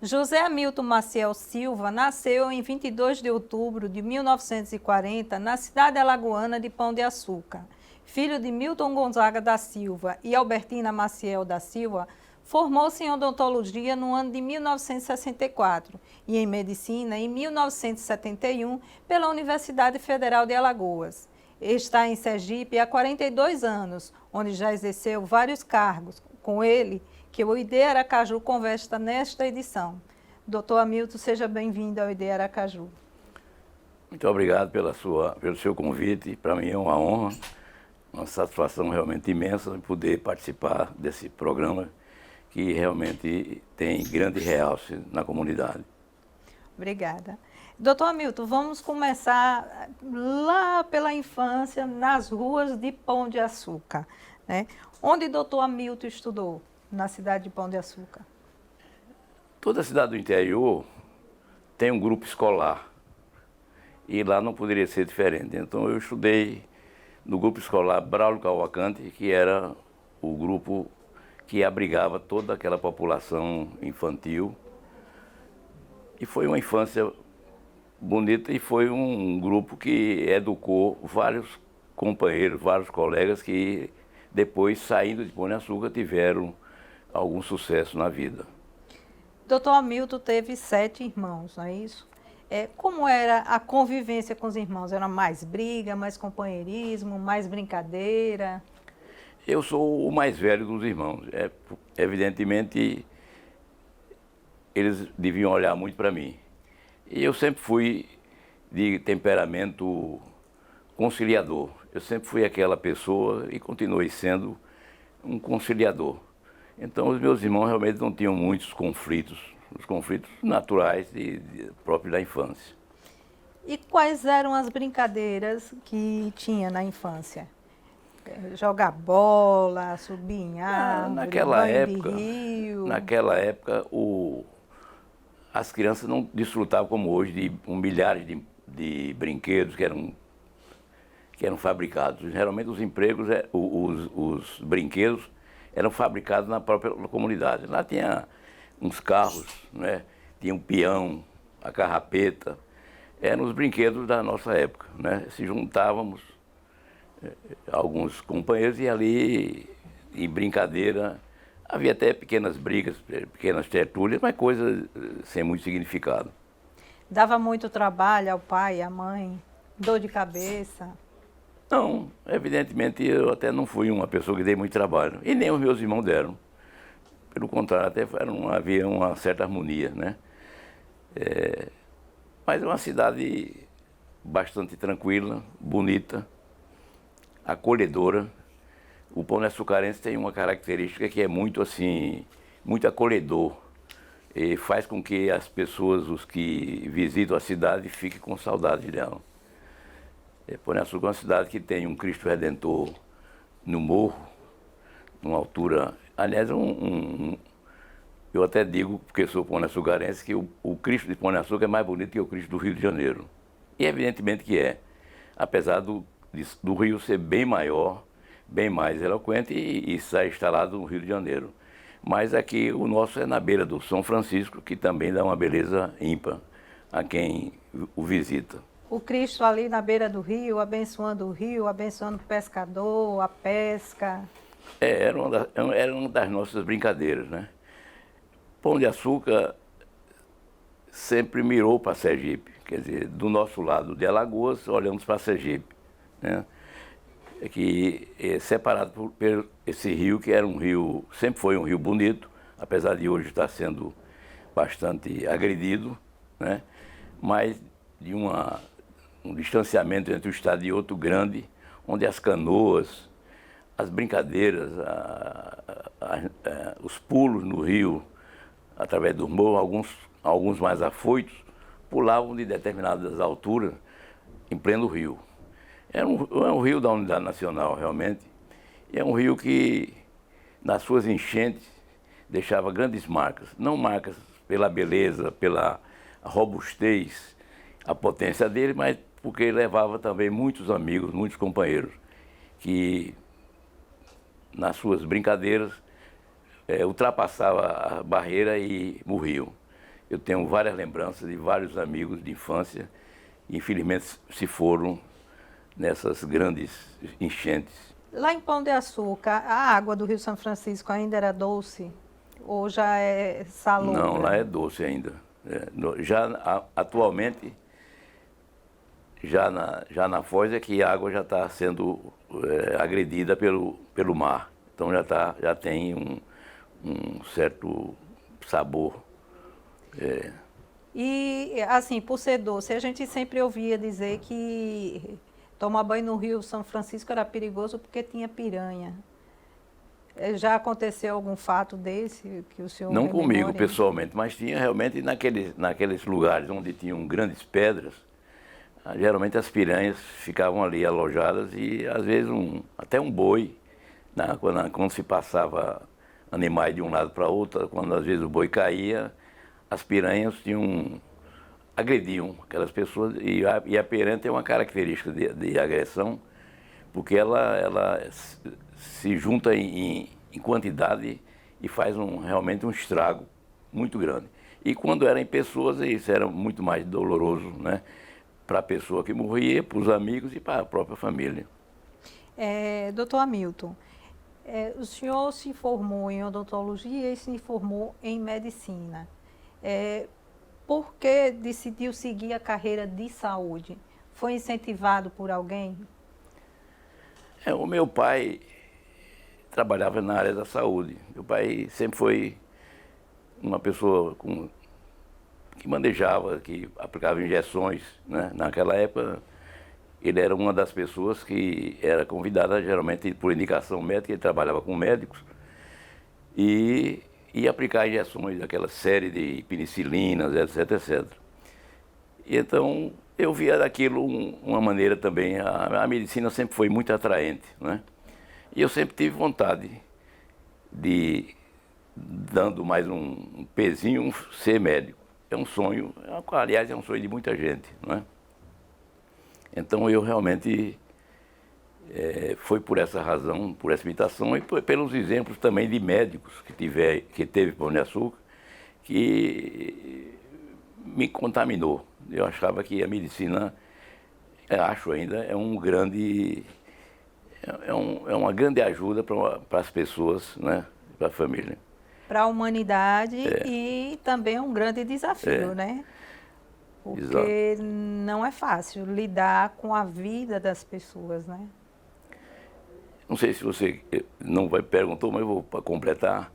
José Hamilton Maciel Silva nasceu em 22 de outubro de 1940 na cidade alagoana de Pão de Açúcar. Filho de Milton Gonzaga da Silva e Albertina Maciel da Silva, formou-se em odontologia no ano de 1964 e em medicina em 1971 pela Universidade Federal de Alagoas. Está em Sergipe há 42 anos, onde já exerceu vários cargos. Com ele, que o ID Aracaju conversa nesta edição. Doutor Hamilton, seja bem-vindo ao ID Aracaju. Muito obrigado pelo seu convite. Para mim é uma honra, uma satisfação realmente imensa poder participar desse programa que realmente tem grande realce na comunidade. Obrigada. Doutor Hamilton, vamos começar lá pela infância, nas ruas de Pão de Açúcar, né? Onde doutor Hamilton estudou? Na cidade de Pão de Açúcar. Toda cidade do interior tem um grupo escolar e lá não poderia ser diferente. Então eu estudei no grupo escolar Braulio Cavalcante, que era o grupo que abrigava toda aquela população infantil. E foi uma infância bonita e foi um grupo que educou vários companheiros, vários colegas que depois, saindo de Pão de Açúcar, tiveram algum sucesso na vida. Doutor Hamilton teve 7 irmãos, não é isso? Como era a convivência com os irmãos? Era mais briga, mais companheirismo, mais brincadeira? Eu sou o mais velho dos irmãos. Evidentemente, eles deviam olhar muito para mim. E eu sempre fui de temperamento conciliador. Eu sempre fui aquela pessoa e continuei sendo um conciliador. Então, os meus irmãos realmente não tinham muitos conflitos, os conflitos naturais próprios da infância. E quais eram as brincadeiras que tinha na infância? Jogar bola, subir em árvore, banho de rio? Naquela época, as crianças não desfrutavam como hoje de milhares de brinquedos que eram fabricados. Geralmente os brinquedos eram fabricados na própria comunidade. Lá tinha uns carros, né? Tinha um peão, a carrapeta. Eram os brinquedos da nossa época, né? Se juntávamos alguns companheiros e ali, em brincadeira, havia até pequenas brigas, pequenas tertúlias, mas coisas sem muito significado. Dava muito trabalho ao pai e à mãe? Dor de cabeça? Não, evidentemente eu até não fui uma pessoa que dei muito trabalho, e nem os meus irmãos deram. Pelo contrário, até havia uma certa harmonia, né? Mas é uma cidade bastante tranquila, bonita, acolhedora. O Pão de Açucarense tem uma característica que é muito assim, muito acolhedor. E faz com que as pessoas, os que visitam a cidade, fiquem com saudade dela. Pão de Açúcar é uma cidade que tem um Cristo Redentor no morro, numa altura... Aliás, eu até digo, porque sou pão de açucarense, que o Cristo de Pão de Açúcar é mais bonito que o Cristo do Rio de Janeiro. E evidentemente que é, apesar do Rio ser bem maior, bem mais eloquente e estar instalado no Rio de Janeiro. Mas aqui o nosso é na beira do São Francisco, que também dá uma beleza ímpar a quem o visita. O Cristo ali na beira do rio, abençoando o rio, abençoando o pescador, a pesca. Era uma das nossas brincadeiras, né? Pão de Açúcar sempre mirou para Sergipe, quer dizer, do nosso lado de Alagoas, olhamos para Sergipe, né? Que é separado por esse rio, que era um rio, sempre foi um rio bonito, apesar de hoje estar sendo bastante agredido, né? Mas de um distanciamento entre um estado e outro grande, onde as canoas, as brincadeiras, os pulos no rio, através do morro, alguns mais afoitos, pulavam de determinadas alturas em pleno rio. É um rio da Unidade Nacional, realmente. E é um rio que, nas suas enchentes, deixava grandes marcas. Não marcas pela beleza, pela robustez, a potência dele, mas porque levava também muitos amigos, muitos companheiros, que, nas suas brincadeiras, ultrapassava a barreira e morriam. eu tenho várias lembranças de vários amigos de infância, que infelizmente se foram nessas grandes enchentes. Lá em Pão de Açúcar, a água do Rio São Francisco ainda era doce? Ou já é salobra? Não, lá é doce ainda. Atualmente, já na foz é que a água já está sendo agredida pelo mar. Então já tem um certo sabor. E, assim, por ser doce, a gente sempre ouvia dizer que tomar banho no Rio São Francisco era perigoso porque tinha piranha. Já aconteceu algum fato desse que o senhor Não rememore? comigo pessoalmente, mas tinha realmente naqueles lugares onde tinham grandes pedras, geralmente as piranhas ficavam ali alojadas e às vezes até um boi, né, quando se passava animais de um lado para outro, quando às vezes o boi caía, as piranhas agrediam aquelas pessoas e a piranha tem uma característica de agressão, porque ela se junta em quantidade e faz realmente um estrago muito grande. E quando era em pessoas, isso era muito mais doloroso, né? Para a pessoa que morria, para os amigos e para a própria família. Doutor Hamilton, o senhor se formou em odontologia e se formou em medicina. Por que decidiu seguir a carreira de saúde? Foi incentivado por alguém? O meu pai trabalhava na área da saúde. Meu pai sempre foi uma pessoa que manejava, que aplicava injeções, né? Naquela época, ele era uma das pessoas que era convidada, geralmente por indicação médica, ele trabalhava com médicos, e ia aplicar injeções daquela série de penicilinas, etc, etc. E então, eu via daquilo uma maneira também, a medicina sempre foi muito atraente, né? E eu sempre tive vontade de, dando mais um pezinho, ser médico. É um sonho, aliás, é um sonho de muita gente, não é? Então eu realmente, foi por essa razão, por essa imitação e pelos exemplos também de médicos que teve Pão de Açúcar, que me contaminou. Eu achava que a medicina, acho ainda, é uma grande ajuda para as pessoas, né? Para a família. Para a humanidade e também um grande desafio, né? Porque Exato. não é fácil lidar com a vida das pessoas, né? Não sei se você não perguntou, mas eu vou para completar.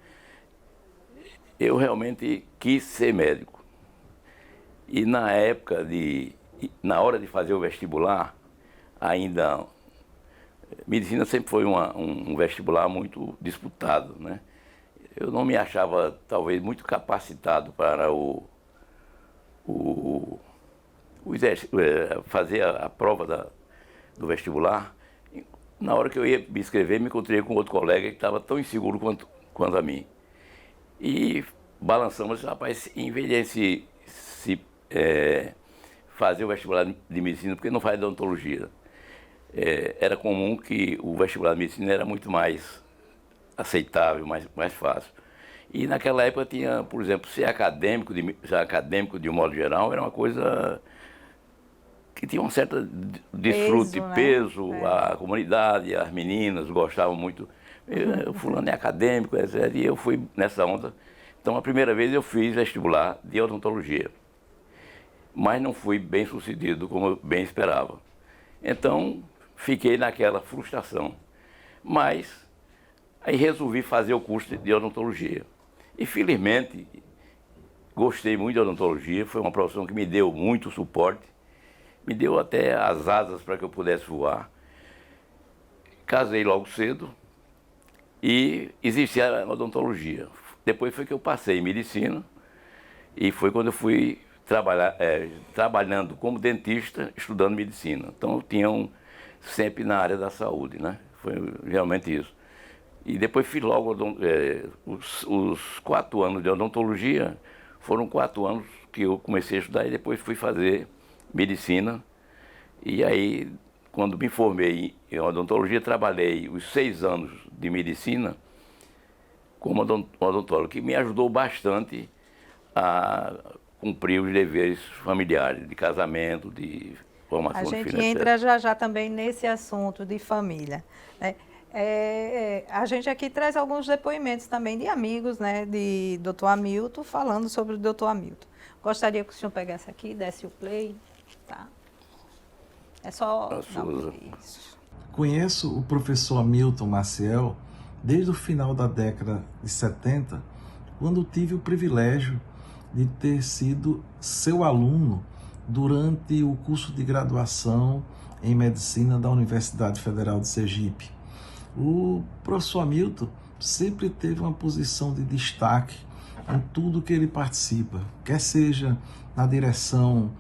Eu realmente quis ser médico. E na hora de fazer o vestibular, ainda medicina sempre foi um vestibular muito disputado, né? Eu não me achava, talvez, muito capacitado para fazer a prova do vestibular. Na hora que eu ia me inscrever, me encontrei com outro colega que estava tão inseguro quanto a mim. E balançamos, rapaz, em vez de fazer o vestibular de medicina, porque não faz odontologia? Era comum que o vestibular de medicina era muito mais aceitável, mais fácil. E naquela época tinha, por exemplo, ser acadêmico de um modo geral, era uma coisa que tinha um certo desfrute, peso, né? A comunidade, as meninas gostavam muito. Fulano é acadêmico, etc. E eu fui nessa onda. Então, a primeira vez eu fiz vestibular de odontologia, mas não fui bem sucedido como eu bem esperava. Então, fiquei naquela frustração. Mas aí resolvi fazer o curso de odontologia. E felizmente, gostei muito de odontologia, foi uma profissão que me deu muito suporte, me deu até as asas para que eu pudesse voar. Casei logo cedo e existia a odontologia. Depois foi que eu passei em medicina e foi quando eu fui trabalhando como dentista, estudando medicina. Então eu tinha sempre na área da saúde, né? Foi realmente isso. E depois fiz logo os 4 anos de odontologia, foram 4 anos que eu comecei a estudar e depois fui fazer medicina. E aí, quando me formei em odontologia, trabalhei os 6 anos de medicina como odontólogo, que me ajudou bastante a cumprir os deveres familiares, de casamento, de formação A de gente filho, entra etc. já também nesse assunto de família, né? A gente aqui traz alguns depoimentos também de amigos, né, de Dr. Hamilton, falando sobre o Dr. Hamilton. Gostaria que o senhor pegasse aqui, desse o play, tá? É só... Souza. Isso. Conheço o professor Hamilton Maciel desde o final da década de 70, quando tive o privilégio de ter sido seu aluno durante o curso de graduação em Medicina da Universidade Federal de Sergipe. O professor Hamilton sempre teve uma posição de destaque em tudo que ele participa, quer seja na direção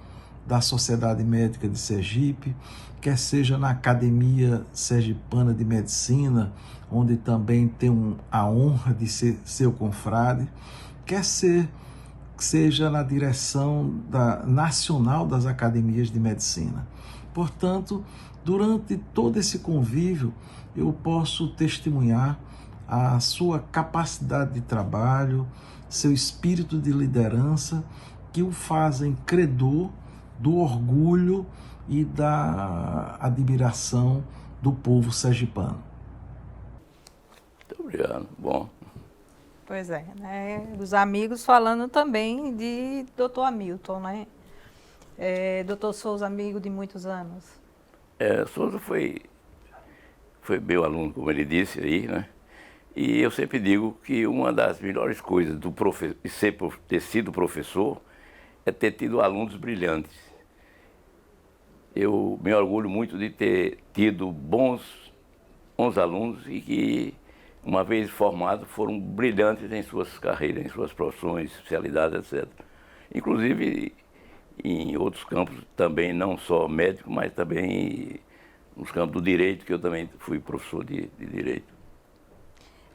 da Sociedade Médica de Sergipe, quer seja na Academia Sergipana de Medicina, onde também tem a honra de ser seu confrade, quer seja na direção nacional das Academias de Medicina. Portanto, durante todo esse convívio, eu posso testemunhar a sua capacidade de trabalho, seu espírito de liderança, que o fazem credor do orgulho e da admiração do povo sergipano. Muito obrigado. Bom. Pois é, né? Os amigos falando também de Dr. Hamilton, né? Dr. Souza, amigo de muitos anos. Souza foi meu aluno, como ele disse aí, né? E eu sempre digo que uma das melhores coisas de ter sido professor é ter tido alunos brilhantes. Eu me orgulho muito de ter tido bons alunos e que, uma vez formados, foram brilhantes em suas carreiras, em suas profissões, especialidades, etc. Inclusive em outros campos também, não só médico, mas também nos campos do direito, que eu também fui professor de direito.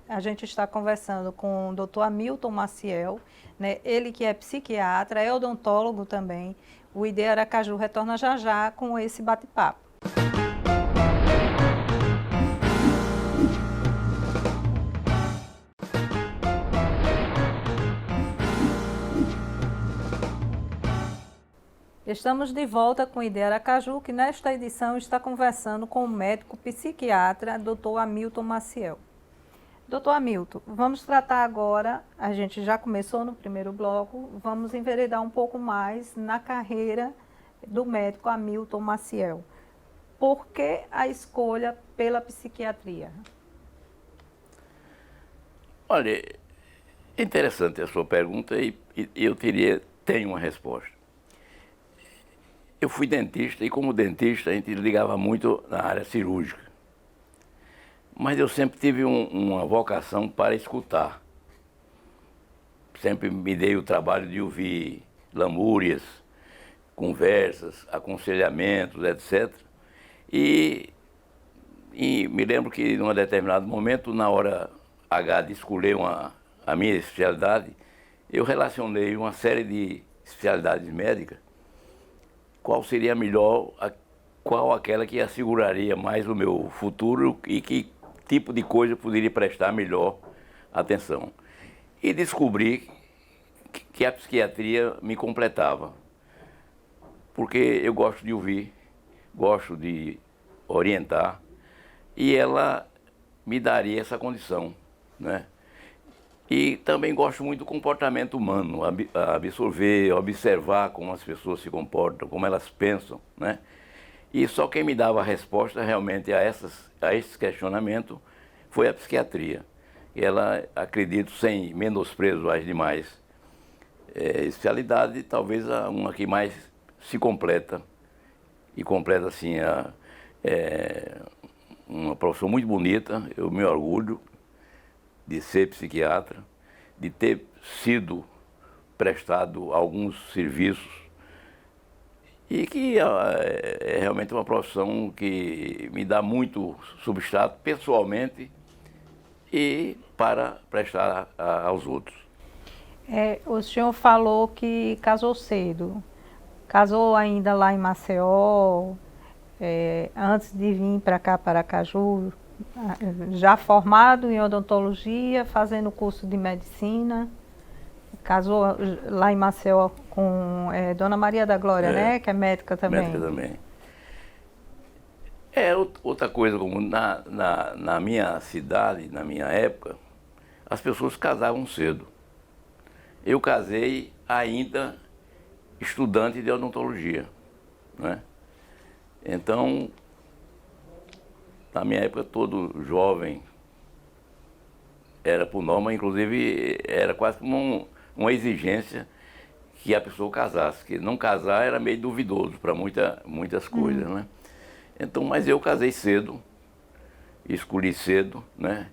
A gente está conversando com o Dr. Hamilton Maciel, né? Ele que é psiquiatra, é odontólogo também. O ID Aracaju retorna já já com esse bate-papo. Estamos de volta com o ID Aracaju, que nesta edição está conversando com o médico psiquiatra Dr. Hamilton Maciel. Doutor Hamilton, vamos tratar agora, a gente já começou no primeiro bloco, vamos enveredar um pouco mais na carreira do médico Hamilton Maciel. Por que a escolha pela psiquiatria? Olha, é interessante a sua pergunta e eu tenho uma resposta. Eu fui dentista e, como dentista, a gente ligava muito na área cirúrgica. Mas eu sempre tive uma vocação para escutar. Sempre me dei o trabalho de ouvir lamúrias, conversas, aconselhamentos, etc. E me lembro que, em um determinado momento, na hora H de escolher a minha especialidade, eu relacionei uma série de especialidades médicas, qual seria a melhor, qual aquela que asseguraria mais o meu futuro e que tipo de coisa eu poderia prestar melhor atenção. E descobri que a psiquiatria me completava, porque eu gosto de ouvir, gosto de orientar, e ela me daria essa condição, né? E também gosto muito do comportamento humano, absorver, observar como as pessoas se comportam, como elas pensam, né? E só quem me dava a resposta realmente a esse questionamento foi a psiquiatria. E ela, acredito, sem menosprezo às demais especialidades, talvez uma que mais se completa, e completa assim, uma profissão muito bonita. Eu me orgulho de ser psiquiatra, de ter prestado alguns serviços, e que é realmente uma profissão que me dá muito substrato pessoalmente e para prestar aos outros. O senhor falou que casou cedo. Casou ainda lá em Maceió, antes de vir para cá, para Aracaju, já formado em odontologia, fazendo curso de medicina. Casou lá em Maceió com Dona Maria da Glória, né? Que é médica também. Médica também. Outra coisa, como na minha cidade, na minha época, as pessoas casavam cedo. Eu casei ainda estudante de odontologia, né? Então, na minha época, todo jovem era por norma, inclusive era quase como uma exigência que a pessoa casasse, que não casar era meio duvidoso para muitas coisas, né? Então, mas eu casei cedo, escolhi cedo, né?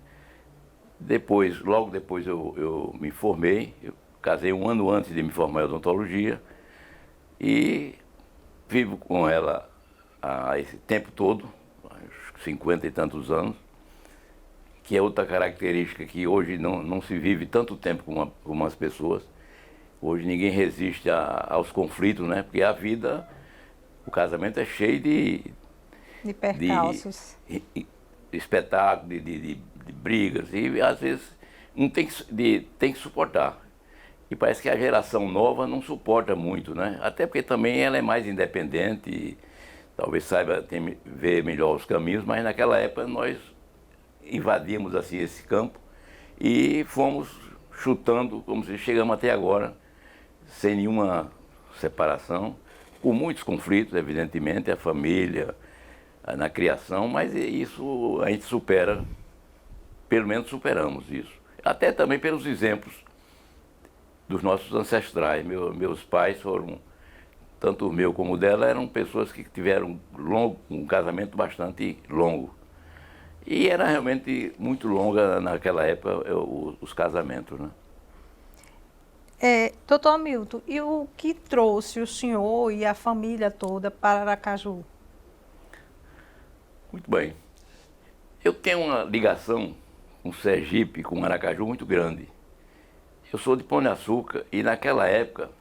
Logo depois eu me formei, eu casei um ano antes de me formar em odontologia e vivo com ela há esse tempo todo, 50 e tantos anos, que é outra característica que hoje não se vive tanto tempo com as pessoas. Hoje ninguém resiste aos conflitos, né? Porque a vida, o casamento é cheio de percalços. De espetáculo, de brigas, e às vezes um tem que suportar. E parece que a geração nova não suporta muito, né? Até porque também ela é mais independente, e talvez saiba ver melhor os caminhos, mas naquela época nós invadimos assim esse campo e fomos chutando, como se chegamos até agora, sem nenhuma separação, com muitos conflitos, evidentemente, a família, na criação, mas isso a gente supera, pelo menos superamos isso. Até também pelos exemplos dos nossos ancestrais. Meus pais foram, tanto o meu como o dela, eram pessoas que tiveram um casamento bastante longo. E era realmente muito longa naquela época os casamentos, né? Doutor Hamilton, e o que trouxe o senhor e a família toda para Aracaju? Muito bem. Eu tenho uma ligação com Sergipe, com Aracaju muito grande. Eu sou de Pão de Açúcar e naquela época,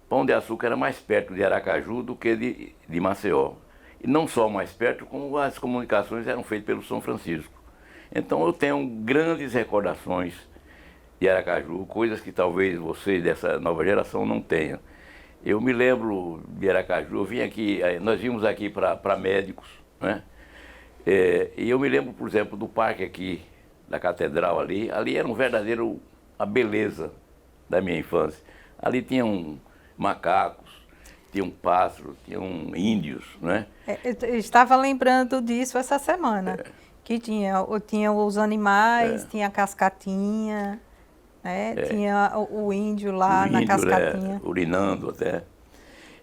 Pão de Açúcar era mais perto de Aracaju do que de Maceió. E não só mais perto, como as comunicações eram feitas pelo São Francisco. Então eu tenho grandes recordações de Aracaju, coisas que talvez vocês dessa nova geração não tenham. Eu me lembro de Aracaju, eu vim aqui, nós vimos aqui para médicos, né? E eu me lembro, por exemplo, do parque aqui, da catedral ali era um verdadeiro, a beleza da minha infância. Ali tinham macacos, tinham pássaros, tinham índios, né? Eu estava lembrando disso essa semana, que tinha os animais, tinha a cascatinha, né? Tinha o índio lá na cascatinha. Urinando até.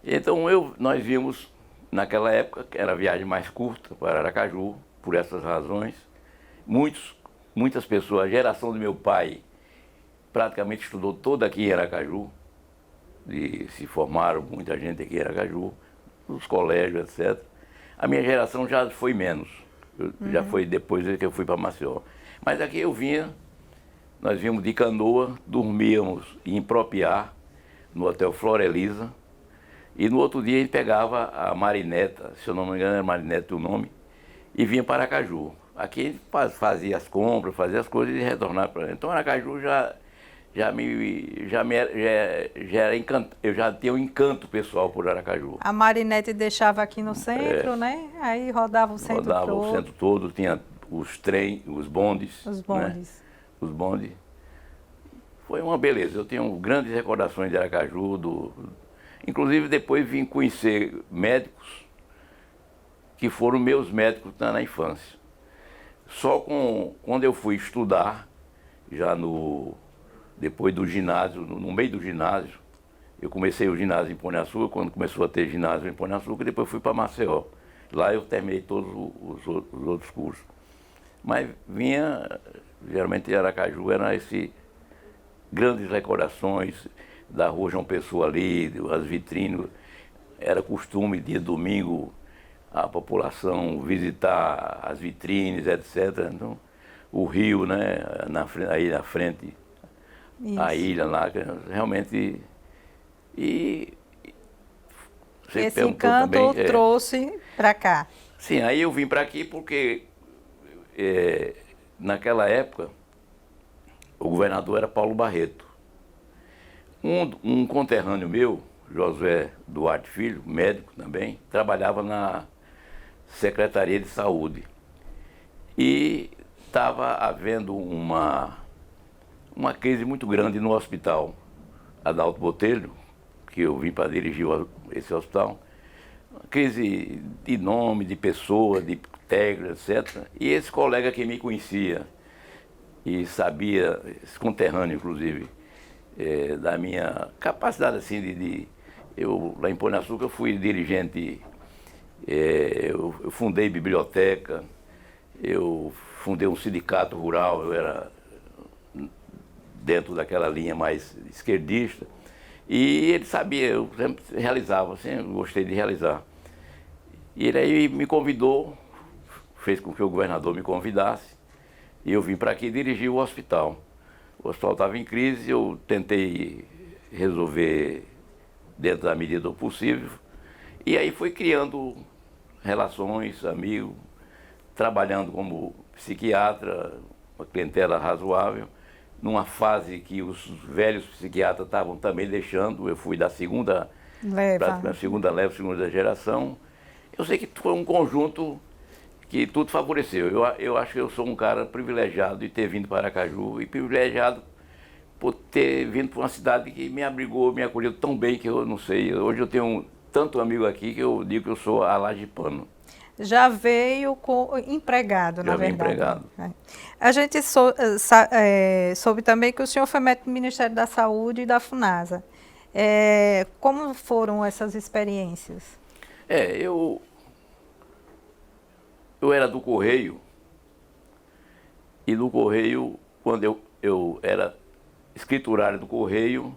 Então nós vimos, naquela época, que era a viagem mais curta para Aracaju, por essas razões. Muitas pessoas, a geração do meu pai praticamente estudou toda aqui em Aracaju, se formaram muita gente aqui em Aracaju, nos colégios, etc. A minha geração já foi menos, já foi depois que eu fui para Maceió. Mas aqui nós vimos de canoa, dormíamos em Propiá, no Hotel Florelisa, e no outro dia a gente pegava a marineta, se eu não me engano era marineta o nome, e vinha para Aracaju. Aqui a gente fazia as compras, fazia as coisas e retornava para lá. Então Aracaju eu já tinha um encanto pessoal por Aracaju. A marinete deixava aqui no centro, né? Aí rodava o centro todo. Rodava o centro todo, tinha os trens, os bondes. Os bondes. Né? Os bondes. Foi uma beleza. Eu tenho grandes recordações de Aracaju. Inclusive depois vim conhecer médicos que foram meus médicos na infância. Só quando eu fui estudar, já depois do ginásio, no meio do ginásio, eu comecei o ginásio em Pão de Açúcar, quando começou a ter ginásio em Pão de Açúcar, e depois fui para Maceió. Lá eu terminei todos os outros cursos. Mas geralmente em Aracaju, eram essas grandes recordações da rua João Pessoa ali, as vitrines. Era costume, dia domingo, a população visitar as vitrines, etc. Então, o rio, né, aí na frente, isso. A ilha lá, realmente. Esse encanto também, trouxe para cá. Sim, aí eu vim para aqui porque naquela época o governador era Paulo Barreto. Um conterrâneo meu, Josué Duarte Filho, médico também, trabalhava na Secretaria de Saúde. E estava havendo uma crise muito grande no hospital Adalto Botelho, que eu vim para dirigir esse hospital. Uma crise de nome, de pessoa, de técnico, etc. E esse colega que me conhecia e sabia, esse conterrâneo inclusive, da minha capacidade assim eu lá em Pão de Açúcar fui dirigente, eu fundei biblioteca, eu fundei um sindicato rural, eu era dentro daquela linha mais esquerdista, e ele sabia, eu sempre realizava, sempre gostei de realizar. E ele aí me convidou, fez com que o governador me convidasse, e eu vim para aqui dirigir o hospital. O hospital estava em crise, eu tentei resolver dentro da medida do possível, e aí fui criando relações, amigos, trabalhando como psiquiatra, uma clientela razoável, numa fase que os velhos psiquiatras estavam também deixando, eu fui da segunda leva, segunda geração. Eu sei que foi um conjunto que tudo favoreceu. Eu acho que eu sou um cara privilegiado de ter vindo para Aracaju e privilegiado por ter vindo para uma cidade que me abrigou, me acolheu tão bem que eu não sei. Hoje eu tenho tanto amigo aqui que eu digo que eu sou alagipano. Já veio empregado, na verdade. Empregado. A gente soube também que o senhor foi médico do Ministério da Saúde e da FUNASA. Como foram essas experiências? Eu era do Correio, e do Correio, quando eu era escriturário do Correio,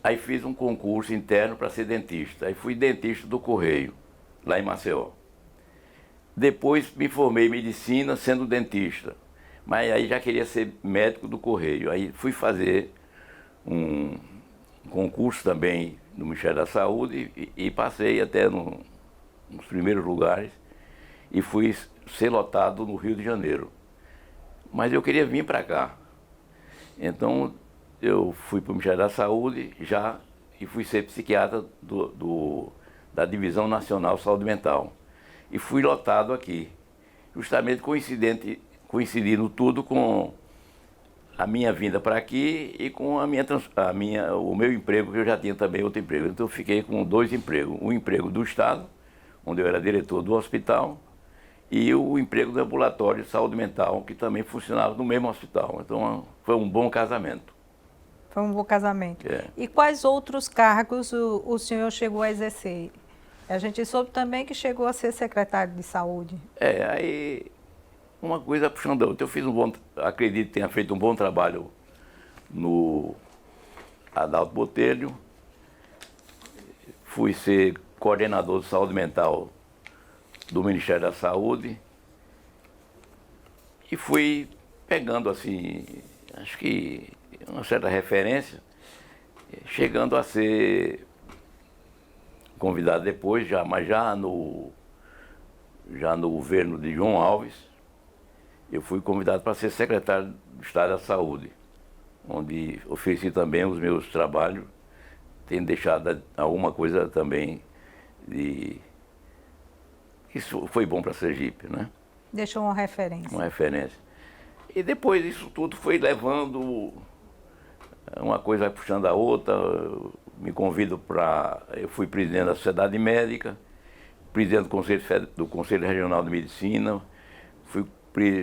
aí fiz um concurso interno para ser dentista. Aí fui dentista do Correio, lá em Maceió. Depois me formei em medicina sendo dentista, mas aí já queria ser médico do Correio. Aí fui fazer um concurso também no Ministério da Saúde e passei até nos primeiros lugares e fui ser lotado no Rio de Janeiro. Mas eu queria vir para cá. Então eu fui para o Ministério da Saúde e fui ser psiquiatra da Divisão Nacional de Saúde Mental. E fui lotado aqui, justamente coincidindo tudo com a minha vinda para aqui e com o meu emprego, que eu já tinha também outro emprego. Então eu fiquei com 2 empregos, um emprego do Estado, onde eu era diretor do hospital, e o emprego do ambulatório de saúde mental, que também funcionava no mesmo hospital. Então foi um bom casamento. Foi um bom casamento. E quais outros cargos o senhor chegou a exercer? A gente soube também que chegou a ser secretário de saúde. Aí uma coisa puxando a outra. Eu acredito que tenha feito um bom trabalho no Adalto Botelho. Fui ser coordenador de saúde mental do Ministério da Saúde. E fui pegando, assim, acho que uma certa referência, chegando a ser convidado depois, mas já no governo de João Alves, eu fui convidado para ser secretário do Estado da Saúde, onde ofereci também os meus trabalhos, tendo deixado alguma coisa também isso foi bom para Sergipe, né? Deixou uma referência. Uma referência. E depois isso tudo foi levando, uma coisa vai puxando a outra. Eu fui presidente da Sociedade Médica, presidente do Conselho Regional de Medicina,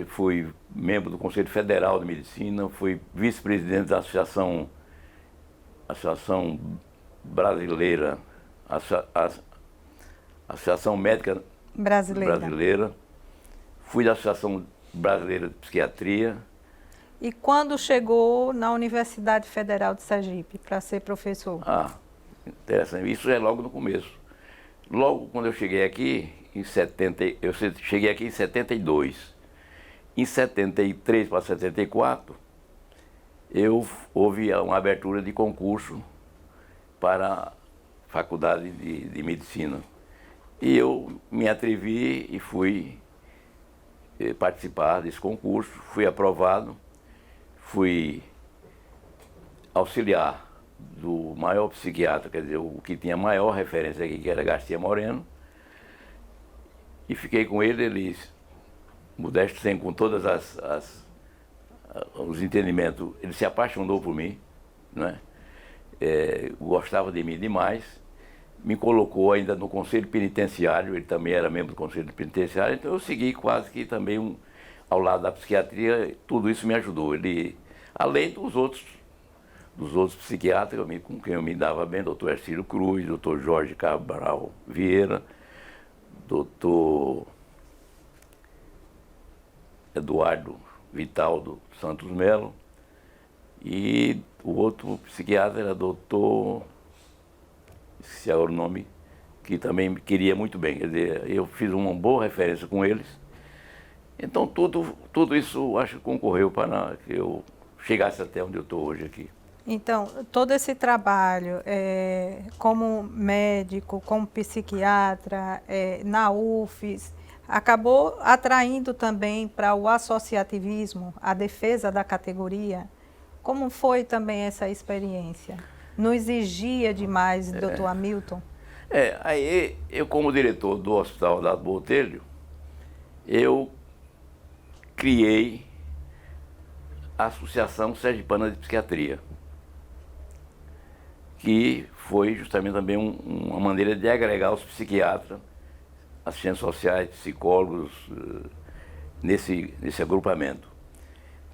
fui membro do Conselho Federal de Medicina, fui vice-presidente da Associação Brasileira, Associação Médica Brasileira, fui da Associação Brasileira de Psiquiatria. E quando chegou na Universidade Federal de Sergipe para ser professor? Interessante. Isso é logo no começo. Logo quando eu cheguei aqui, eu cheguei aqui em 72. Em 73 para 74, houve uma abertura de concurso para a Faculdade de Medicina. E eu me atrevi e fui participar desse concurso, fui aprovado. Fui auxiliar do maior psiquiatra, quer dizer, o que tinha maior referência aqui, que era Garcia Moreno, e fiquei com ele, modesto sem, com todas os entendimentos, ele se apaixonou por mim, né? Gostava de mim demais, me colocou ainda no Conselho Penitenciário, ele também era membro do Conselho Penitenciário, então eu segui quase que também ao lado da psiquiatria, tudo isso me ajudou. Ele, além dos outros psiquiatras com quem eu me dava bem, doutor Ercílio Cruz, doutor Jorge Cabral Vieira, doutor Eduardo Vitaldo Santos Melo, e o outro psiquiatra era doutor, esqueci agora o nome, que também me queria muito bem, quer dizer, eu fiz uma boa referência com eles. Então tudo isso acho que concorreu para que eu chegasse até onde eu estou hoje aqui. Então, todo esse trabalho como médico, como psiquiatra, na UFES, acabou atraindo também para o associativismo, a defesa da categoria. Como foi também essa experiência? Não exigia demais, doutor Hamilton? Aí eu como diretor do Hospital Dado Botelho, eu criei a Associação Sergipana de Psiquiatria, que foi justamente também uma maneira de agregar os psiquiatras, assistentes sociais, psicólogos, nesse agrupamento.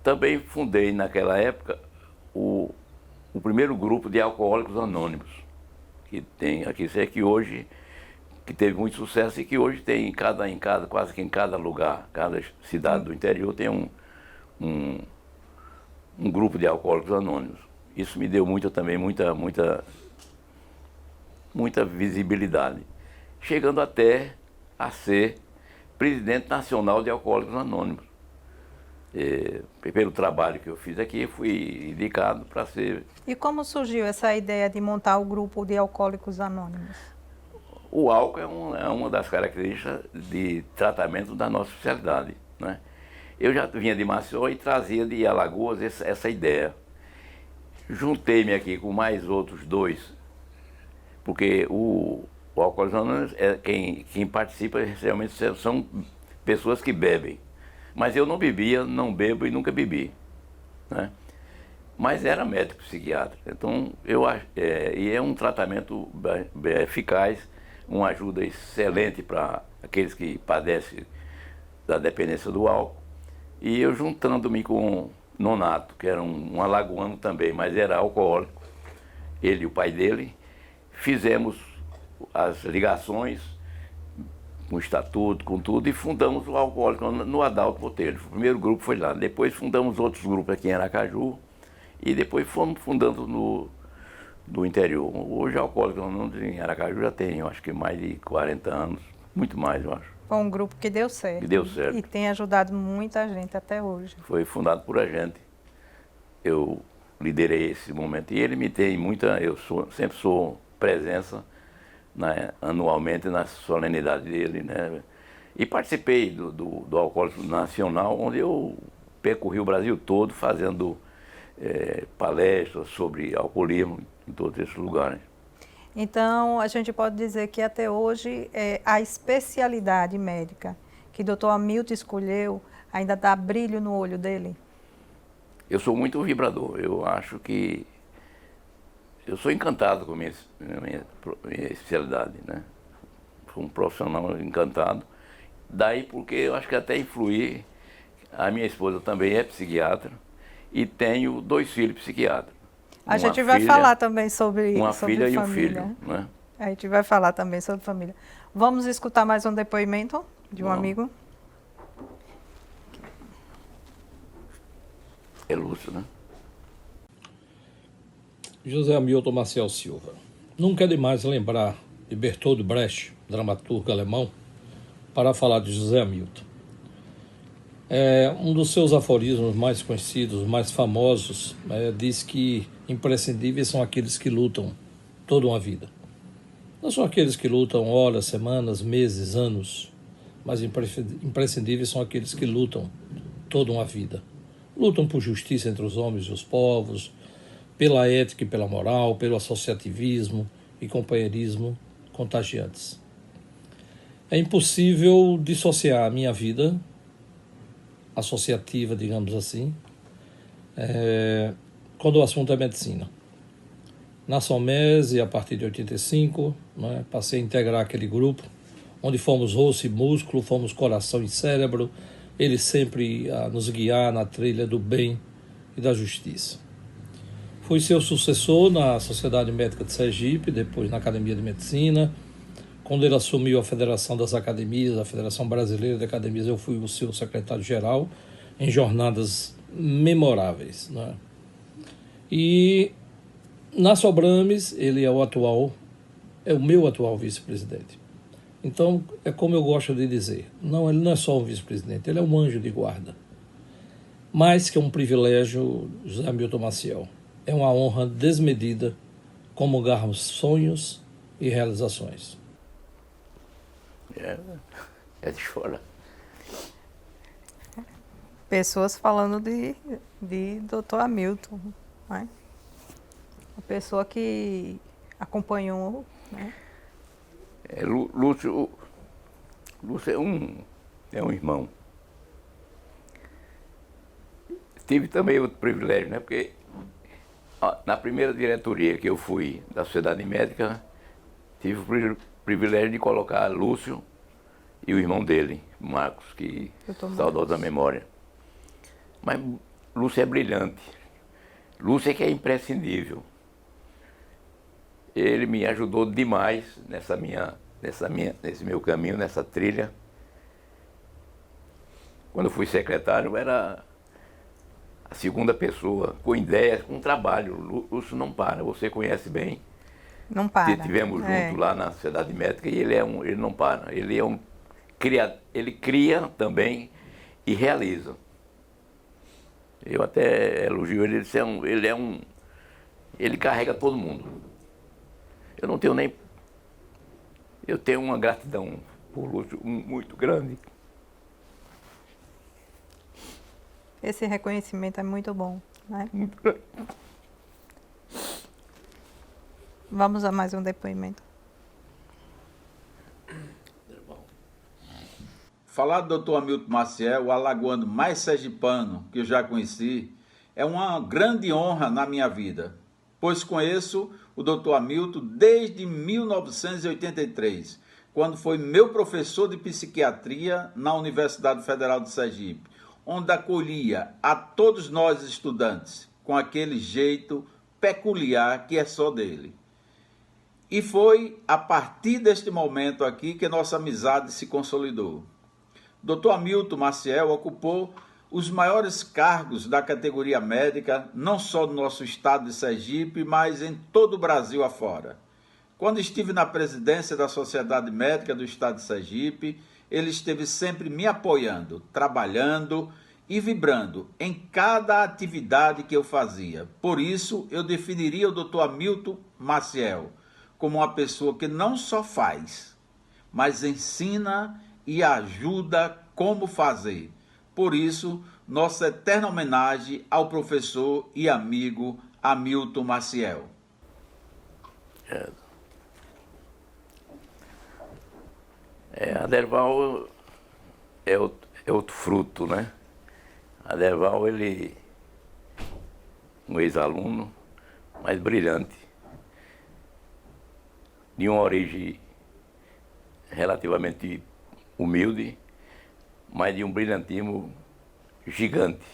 Também fundei naquela época o primeiro grupo de alcoólicos anônimos, que tem aqui, que hoje, que teve muito sucesso e que hoje tem quase que em cada lugar, cada cidade do interior tem um grupo de alcoólicos anônimos. Isso me deu muita visibilidade, chegando até a ser presidente nacional de Alcoólicos Anônimos. Pelo trabalho que eu fiz aqui, fui indicado para ser... E como surgiu essa ideia de montar o grupo de Alcoólicos Anônimos? O álcool é uma das características de tratamento da nossa especialidade, né? Eu já vinha de Maceió e trazia de Alagoas essa ideia. Juntei-me aqui com mais outros dois, porque o Alcoólicos Anônimos, quem participa realmente são pessoas que bebem. Mas eu não bebia, não bebo e nunca bebi, né? Mas era médico psiquiatra. Então, e é um tratamento eficaz, uma ajuda excelente para aqueles que padecem da dependência do álcool. E eu juntando-me com Nonato, que era um alagoano também, mas era alcoólico, ele e o pai dele, fizemos as ligações com o estatuto, com tudo, e fundamos o Alcoólico no Adalto Botelho. O primeiro grupo foi lá. Depois fundamos outros grupos aqui em Aracaju e depois fomos fundando no interior. Hoje o Alcoólico em Aracaju já tem, eu acho que mais de 40 anos, muito mais, eu acho. Foi um grupo que deu certo. Que deu certo. E tem ajudado muita gente até hoje. Foi fundado por a gente. Eu liderei esse momento e ele me tem sempre sou presença, né, anualmente na solenidade dele, né? E participei do Alcoólico Nacional, onde eu percorri o Brasil todo fazendo palestras sobre alcoolismo em todos esses lugares. Então, a gente pode dizer que até hoje a especialidade médica que o doutor Hamilton escolheu ainda dá brilho no olho dele? Eu sou muito vibrador, eu acho que eu sou encantado com a minha especialidade, né? Sou um profissional encantado. Daí porque eu acho que até influí, a minha esposa também é psiquiatra e tenho 2 filhos psiquiatras. A gente vai falar também sobre uma sobre filha família. E um filho, né? A gente vai falar também sobre família. Vamos escutar mais um depoimento de um amigo? É Lúcio, né? José Hamilton Maciel Silva. Nunca é demais lembrar de Bertolt Brecht, dramaturgo alemão, para falar de José Hamilton. Um dos seus aforismos mais conhecidos, mais famosos, diz que imprescindíveis são aqueles que lutam toda uma vida. Não são aqueles que lutam horas, semanas, meses, anos, mas imprescindíveis são aqueles que lutam toda uma vida. Lutam por justiça entre os homens e os povos, pela ética e pela moral, pelo associativismo e companheirismo contagiantes. É impossível dissociar a minha vida associativa, digamos assim, quando o assunto é medicina. Na SOMES, a partir de 85, passei a integrar aquele grupo, onde fomos osso e músculo, fomos coração e cérebro, ele sempre a nos guiar na trilha do bem e da justiça. Fui seu sucessor na Sociedade Médica de Sergipe, depois na Academia de Medicina. Quando ele assumiu a Federação das Academias, a Federação Brasileira de Academias, eu fui o seu secretário-geral em jornadas memoráveis. E na Sobrames, ele é o meu atual vice-presidente. Então, é como eu gosto de dizer, ele não é só um vice-presidente, ele é um anjo de guarda. Mais que um privilégio, José Milton Maciel. É uma honra desmedida comungarmos sonhos e realizações. É de chorar. Pessoas falando de Dr. Hamilton, né? Uma pessoa que acompanhou, né? Lúcio é um irmão. Tive também outro privilégio, né? Porque na primeira diretoria que eu fui da Sociedade Médica, tive o privilégio de colocar Lúcio e o irmão dele, Marcos, que saudosa memória. Mas Lúcio é brilhante. Lúcio é que é imprescindível. Ele me ajudou demais nesse meu caminho, nessa trilha. Quando eu fui secretário, eu era a segunda pessoa, com ideias, com trabalho. Lúcio não para, você conhece bem. Não para. Estivemos juntos lá na Sociedade Médica e ele não para. Ele cria também e realiza. Eu até elogio ele, ele carrega todo mundo. Eu não tenho nem... Eu tenho uma gratidão por Lúcio muito grande. Esse reconhecimento é muito bom, né? Muito grande. Vamos a mais um depoimento. Falar do Dr. Hamilton Maciel, o alagoano mais sergipano que eu já conheci, é uma grande honra na minha vida, pois conheço o Dr. Hamilton desde 1983, quando foi meu professor de psiquiatria na Universidade Federal de Sergipe, onde acolhia a todos nós estudantes, com aquele jeito peculiar que é só dele. E foi a partir deste momento aqui que nossa amizade se consolidou. Dr. Hamilton Maciel ocupou os maiores cargos da categoria médica, não só do nosso estado de Sergipe, mas em todo o Brasil afora. Quando estive na presidência da Sociedade Médica do estado de Sergipe, ele esteve sempre me apoiando, trabalhando e vibrando em cada atividade que eu fazia. Por isso, eu definiria o Dr. Hamilton Maciel como uma pessoa que não só faz, mas ensina e ajuda como fazer. Por isso, nossa eterna homenagem ao professor e amigo Hamilton Maciel. A Derval é outro fruto, né? A Derval, ele um ex-aluno, mas brilhante, de uma origem relativamente humilde, mas de um brilhantismo gigante.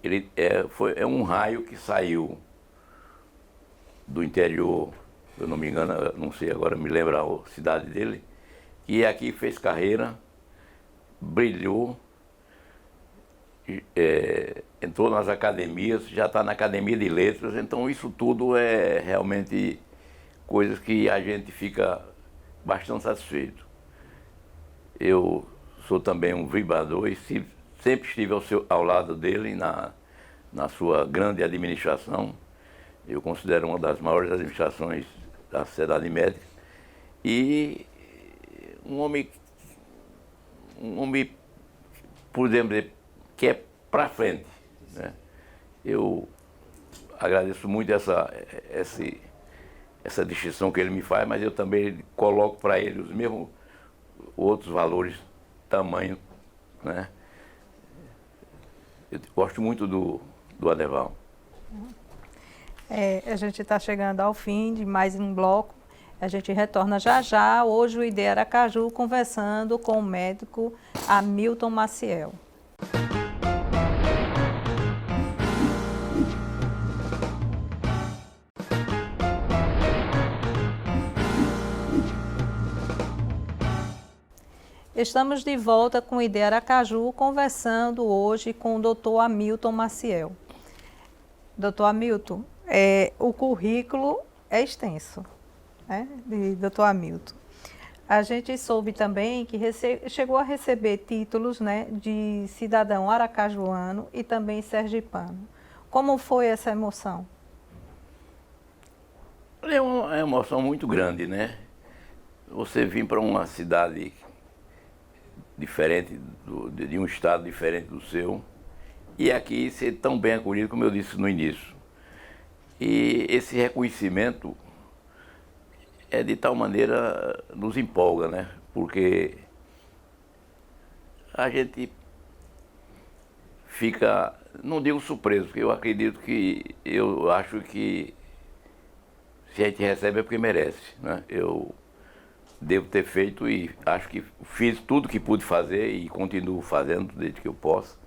Ele é um raio que saiu do interior, se eu não me engano, não sei agora me lembrar a cidade dele, e aqui fez carreira, brilhou, entrou nas academias, já está na Academia de Letras, então isso tudo é realmente coisas que a gente fica bastante satisfeito. Eu sou também um vibrador e sempre estive ao lado dele na sua grande administração. Eu considero uma das maiores administrações da Sociedade Médica. E um homem, podemos dizer, que é para frente, né? agradeço muito essa distinção que ele me faz, mas eu também coloco para ele os mesmos outros valores, tamanho, né? Eu gosto muito do Adeval. A gente está chegando ao fim de mais um bloco. A gente retorna já já. Hoje o ID Aracaju conversando com o médico Hamilton Maciel. Estamos de volta com o ID Aracaju, conversando hoje com o Dr. Hamilton Maciel. Dr. Hamilton, o currículo é extenso, né, de Dr. Hamilton. A gente soube também que chegou a receber títulos, né, de cidadão aracajuano e também sergipano. Como foi essa emoção? É uma emoção muito grande, né? Você vir para uma cidade diferente, de um estado diferente do seu, e aqui ser tão bem acolhido como eu disse no início. E esse reconhecimento de tal maneira nos empolga, né? Porque a gente fica, não digo surpreso, porque eu acho que se a gente recebe é porque merece, né? Eu devo ter feito e acho que fiz tudo que pude fazer e continuo fazendo desde que eu posso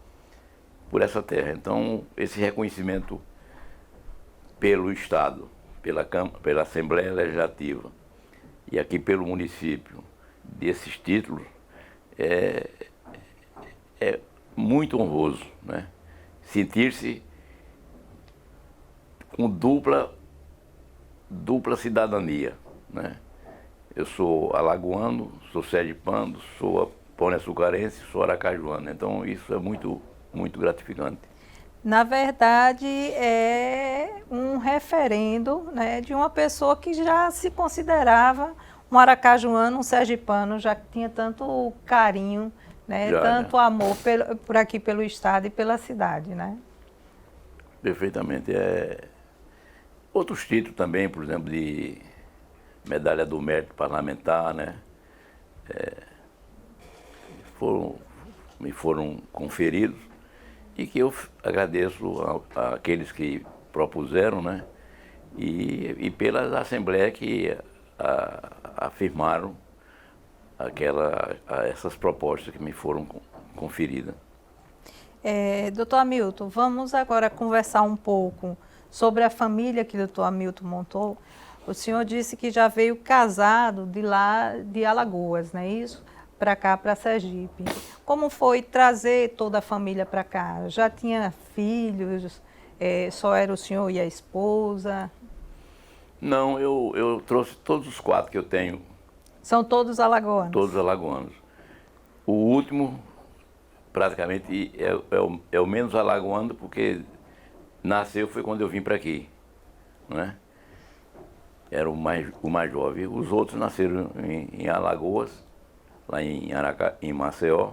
por essa terra. Então, esse reconhecimento pelo Estado, pela Assembleia Legislativa e aqui pelo município desses títulos é muito honroso, né? Sentir-se com dupla cidadania, né? Eu sou alagoano, sou sergipano, sou pão-açucarense, sou aracajuano. Então isso é muito, muito gratificante. Na verdade, é um referendo, né, de uma pessoa que já se considerava um aracajuano, um sergipano, já que tinha tanto carinho, né, tanto amor por aqui pelo estado e pela cidade, né? Perfeitamente. Outros títulos também, por exemplo, de medalha do mérito parlamentar, né? Me foram conferidos e que eu agradeço àqueles que propuseram, né? E pelas assembleias que afirmaram essas propostas que me foram conferidas. Doutor Hamilton, vamos agora conversar um pouco sobre a família que o doutor Hamilton montou. O senhor disse que já veio casado de lá de Alagoas, não é isso? Para cá, para Sergipe. Como foi trazer toda a família para cá? Já tinha filhos? Só era o senhor e a esposa? Não, eu trouxe todos os 4 que eu tenho. São todos alagoanos? Todos alagoanos. O último, praticamente, é o menos alagoano, porque nasceu foi quando eu vim para aqui, né? Era o mais jovem. Os outros nasceram em Alagoas, lá em Maceió.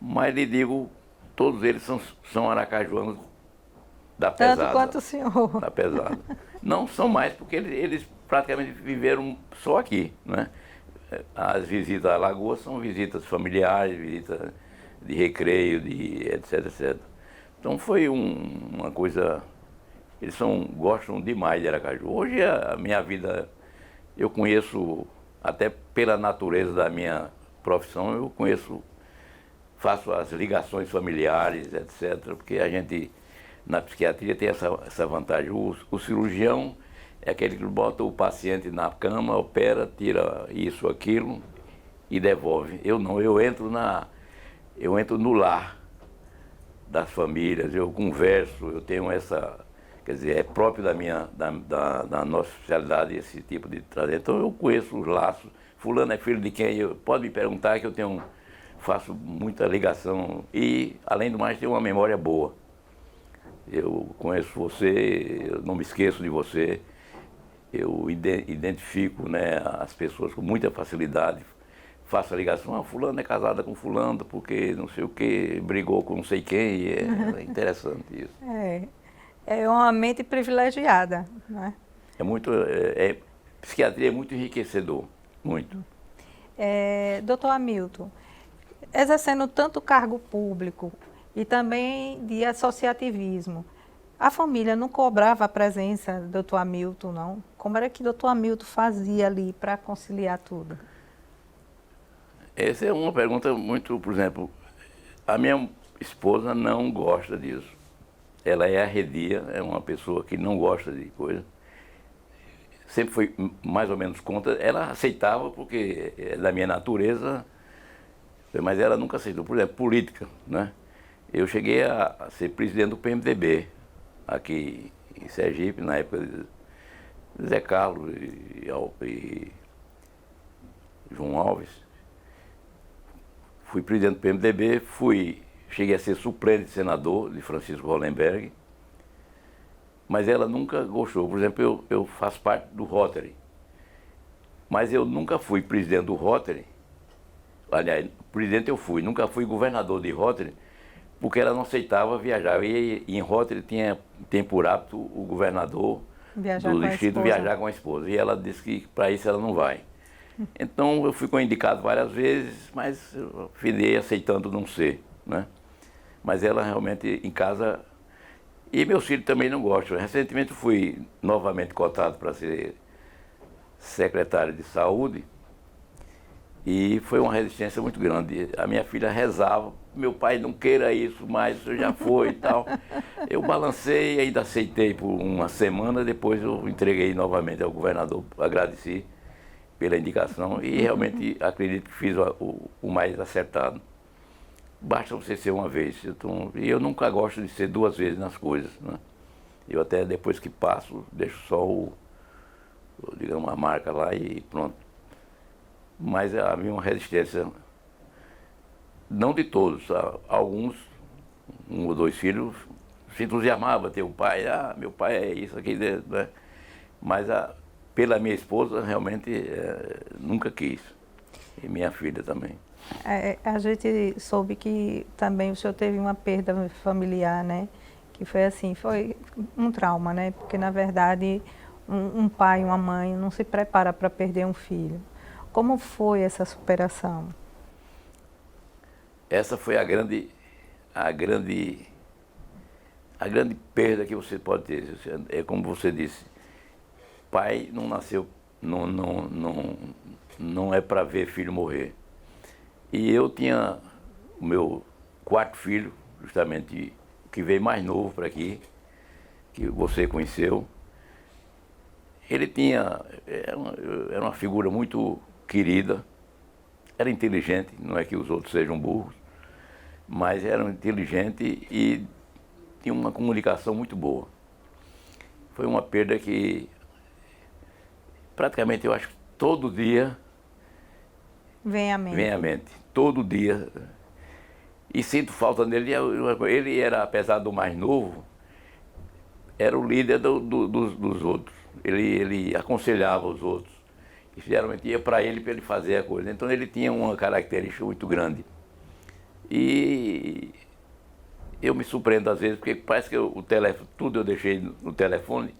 Mas lhe digo, todos eles são aracajuanos da pesada. Tanto quanto o senhor. Da pesada. Não são mais, porque eles praticamente viveram só aqui, né? As visitas a Alagoas são visitas familiares, visitas de recreio, etc, etc. Então foi uma coisa... Eles gostam demais de Aracaju. Hoje a minha vida, eu conheço, até pela natureza da minha profissão, faço as ligações familiares, etc. Porque a gente, na psiquiatria, tem essa vantagem. O cirurgião é aquele que bota o paciente na cama, opera, tira isso, aquilo e devolve. Eu não, eu entro no lar das famílias, eu converso, eu tenho quer dizer, é próprio da nossa especialidade esse tipo de trazer. Então eu conheço os laços. Fulano é filho de quem? Pode me perguntar que eu faço muita ligação e, além do mais, tenho uma memória boa. Eu conheço você, eu não me esqueço de você. Eu identifico, né, as pessoas com muita facilidade. Faço a ligação, fulano é casada com fulano porque não sei o que, brigou com não sei quem, e é interessante isso. É uma mente privilegiada, né? Psiquiatria é muito enriquecedor, muito. Doutor Hamilton, exercendo tanto cargo público e também de associativismo, a família não cobrava a presença do doutor Hamilton, não? Como era que o doutor Hamilton fazia ali para conciliar tudo? Essa é uma pergunta muito, por exemplo, a minha esposa não gosta disso. Ela é arredia, é uma pessoa que não gosta de coisa. Sempre foi mais ou menos contra. Ela aceitava porque é da minha natureza, mas ela nunca aceitou. Por exemplo, política, né? Eu cheguei a ser presidente do PMDB aqui em Sergipe, na época de Zé Carlos e João Alves. Fui presidente do PMDB, cheguei a ser suplente de senador de Francisco Hollenberg, mas ela nunca gostou. Por exemplo, eu faço parte do Rotary, mas eu nunca fui presidente do Rotary. Aliás, presidente eu fui, nunca fui governador de Rotary, porque ela não aceitava viajar. E em Rotary tem por hábito o governador do distrito viajar com a esposa. E ela disse que para isso ela não vai. Então eu fui indicado várias vezes, mas eu fui aceitando não ser, né? Mas ela realmente em casa... E meus filhos também não gostam. Recentemente fui novamente cotado para ser secretário de saúde e foi uma resistência muito grande. A minha filha rezava, meu pai não queira isso mais, isso já foi e tal. Eu balancei e ainda aceitei por uma semana, depois eu entreguei novamente ao governador, agradeci pela indicação e realmente acredito que fiz o mais acertado. Basta você ser uma vez. Então, e eu nunca gosto de ser duas vezes nas coisas, né? Eu até depois que passo, deixo só digamos, a marca lá e pronto. Mas havia uma resistência, não de todos, alguns, um ou dois filhos, se entusiasmava ter o pai, meu pai é isso aqui, né? Mas pela minha esposa, realmente, nunca quis. E minha filha também. A gente soube que também o senhor teve uma perda familiar, né? Que foi assim, foi um trauma, né? Porque, na verdade, um pai, uma mãe não se prepara para perder um filho. Como foi essa superação? Essa foi a grande perda que você pode ter. É como você disse, pai não nasceu, não é para ver filho morrer. E eu tinha o meu quarto filho, justamente, que veio mais novo para aqui, que você conheceu. Ele era uma figura muito querida, era inteligente, não é que os outros sejam burros, mas era inteligente e tinha uma comunicação muito boa. Foi uma perda que praticamente eu acho que todo dia vem à mente. Vem à mente, todo dia. E sinto falta dele. Ele era, apesar do mais novo, era o líder dos outros. Ele aconselhava os outros. E geralmente ia para ele fazer a coisa. Então ele tinha uma característica muito grande. E eu me surpreendo às vezes, porque parece que o telefone, tudo eu deixei no telefone,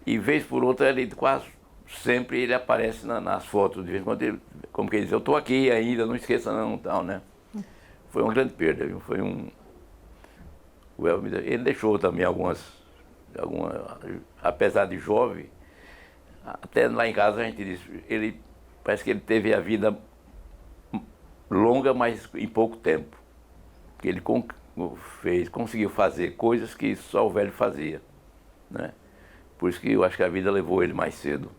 e vez por outra ele quase sempre ele aparece nas fotos, de vez em quando ele, como que diz, eu estou aqui ainda, não esqueça não, tal, né? Foi uma grande perda, viu? Ele deixou também algumas, apesar de jovem, até lá em casa a gente diz, parece que ele teve a vida longa, mas em pouco tempo. Porque ele conseguiu fazer coisas que só o velho fazia, né? Por isso que eu acho que a vida levou ele mais cedo.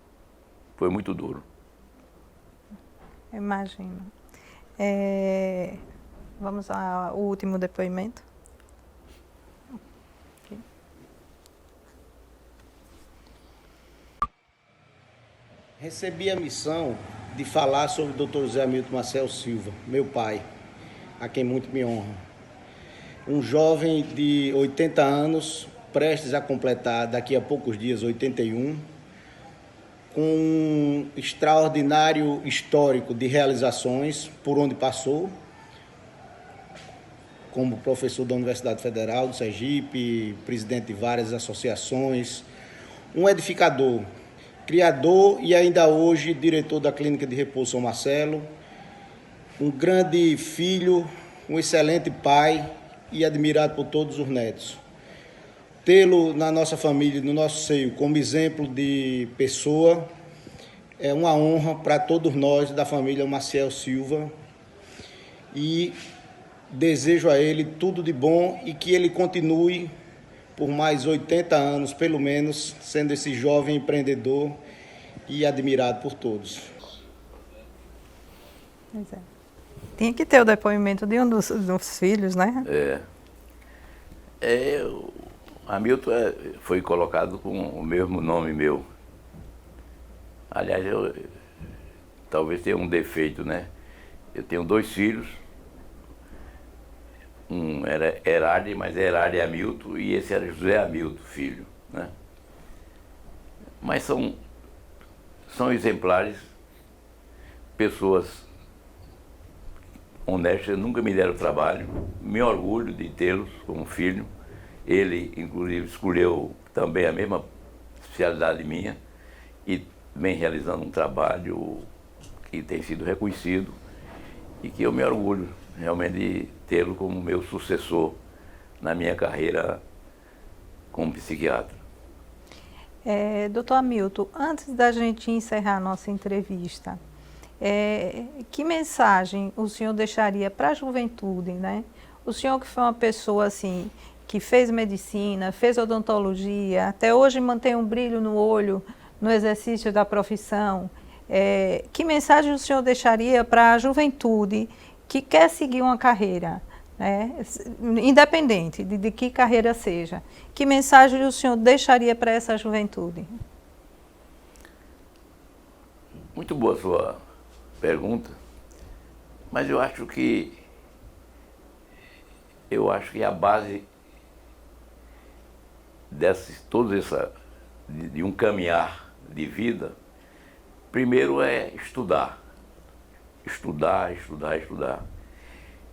Foi muito duro. Imagino. Vamos ao último depoimento. Okay. Recebi a missão de falar sobre o Dr. José Hamilton Marcel Silva, meu pai, a quem muito me honra. Um jovem de 80 anos, prestes a completar daqui a poucos dias 81, com um extraordinário histórico de realizações por onde passou, como professor da Universidade Federal do Sergipe, presidente de várias associações, um edificador, criador e ainda hoje diretor da Clínica de Repouso São Marcelo, um grande filho, um excelente pai e admirado por todos os netos. Tê-lo na nossa família, no nosso seio, como exemplo de pessoa, é uma honra para todos nós da família Maciel Silva e desejo a ele tudo de bom e que ele continue por mais 80 anos, pelo menos, sendo esse jovem empreendedor e admirado por todos. Pois é. Tinha que ter o depoimento de um dos filhos, né? Hamilton foi colocado com o mesmo nome meu. Aliás, eu talvez tenha um defeito, né? Eu tenho 2 filhos. Um era Herade, mas Herade Hamilton, e esse era José Hamilton, filho, né? Mas são exemplares, pessoas honestas, nunca me deram trabalho. Me orgulho de tê-los como filho. Ele, inclusive, escolheu também a mesma especialidade minha e vem realizando um trabalho que tem sido reconhecido e que eu me orgulho realmente de tê-lo como meu sucessor na minha carreira como psiquiatra. Doutor Hamilton, antes da gente encerrar a nossa entrevista, que mensagem o senhor deixaria para a juventude, né? O senhor que foi uma pessoa assim, que fez medicina, fez odontologia, até hoje mantém um brilho no olho no exercício da profissão, que mensagem o senhor deixaria para a juventude que quer seguir uma carreira, né, independente de que carreira seja? Que mensagem o senhor deixaria para essa juventude? Muito boa a sua pergunta, mas eu acho que a base de um caminhar de vida, primeiro é estudar. Estudar.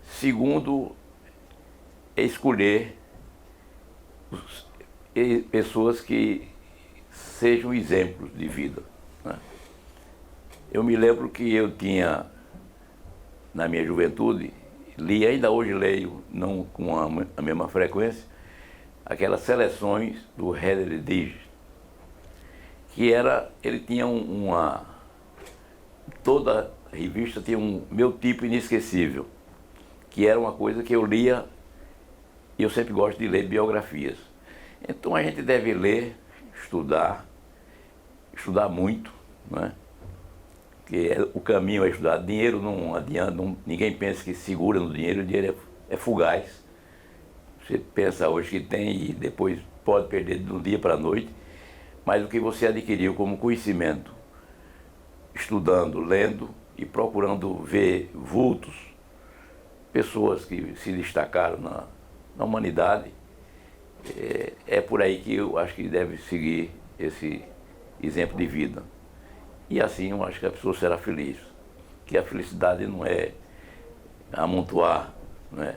Segundo, é escolher pessoas que sejam exemplos de vida, né? Eu me lembro que eu tinha, na minha juventude, li, ainda hoje leio, não com a mesma frequência, aquelas seleções do Hederer Digest, que ele tinha toda a revista tinha um meu tipo inesquecível, que era uma coisa que eu lia, e eu sempre gosto de ler biografias. Então a gente deve ler, estudar muito, né? Que o caminho é estudar. Dinheiro não adianta, ninguém pensa que segura no dinheiro, o dinheiro é fugaz. Você pensa hoje que tem e depois pode perder de um dia para a noite, mas o que você adquiriu como conhecimento, estudando, lendo e procurando ver vultos, pessoas que se destacaram na humanidade, é por aí que eu acho que deve seguir esse exemplo de vida. E assim eu acho que a pessoa será feliz. Que a felicidade não é amontoar, né?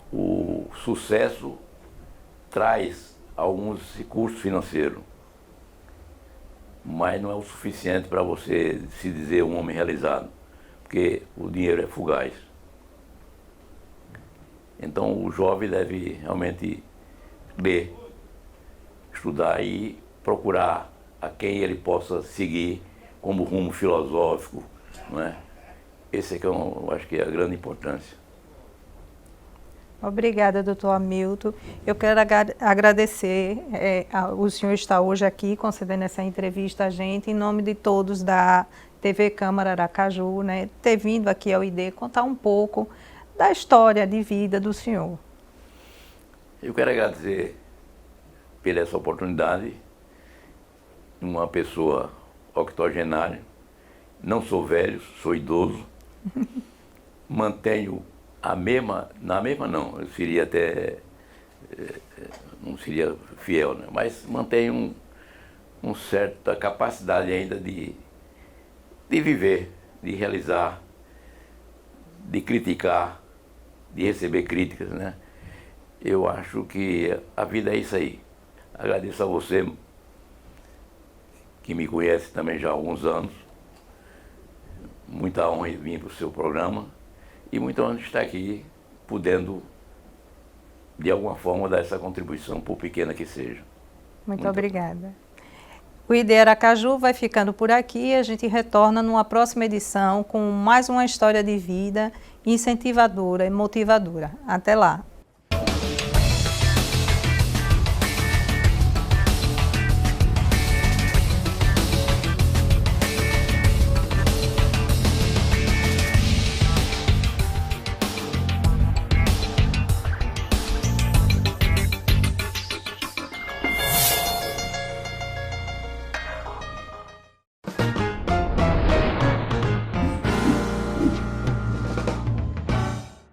O sucesso traz alguns recursos financeiros, mas não é o suficiente para você se dizer um homem realizado, porque o dinheiro é fugaz. Então o jovem deve realmente ler, estudar e procurar a quem ele possa seguir como rumo filosófico, não é? Esse é que eu acho que é a grande importância. Obrigada, doutor Hamilton. Eu quero agradecer o senhor estar hoje aqui concedendo essa entrevista a gente, em nome de todos da TV Câmara Aracaju, né, ter vindo aqui ao ID contar um pouco da história de vida do senhor. Eu quero agradecer por essa oportunidade. Uma pessoa octogenária, não sou velho, sou idoso, mantenho não, eu seria até, não seria fiel, né? Mas mantenho uma certa capacidade ainda de viver, de realizar, de criticar, de receber críticas, né? Eu acho que a vida é isso aí. Agradeço a você, que me conhece também já há alguns anos. Muita honra em vir para o seu programa e muita honra de estar aqui, podendo, de alguma forma, dar essa contribuição, por pequena que seja. Muito obrigada. O ID Aracaju vai ficando por aqui. A gente retorna numa próxima edição com mais uma história de vida incentivadora e motivadora. Até lá!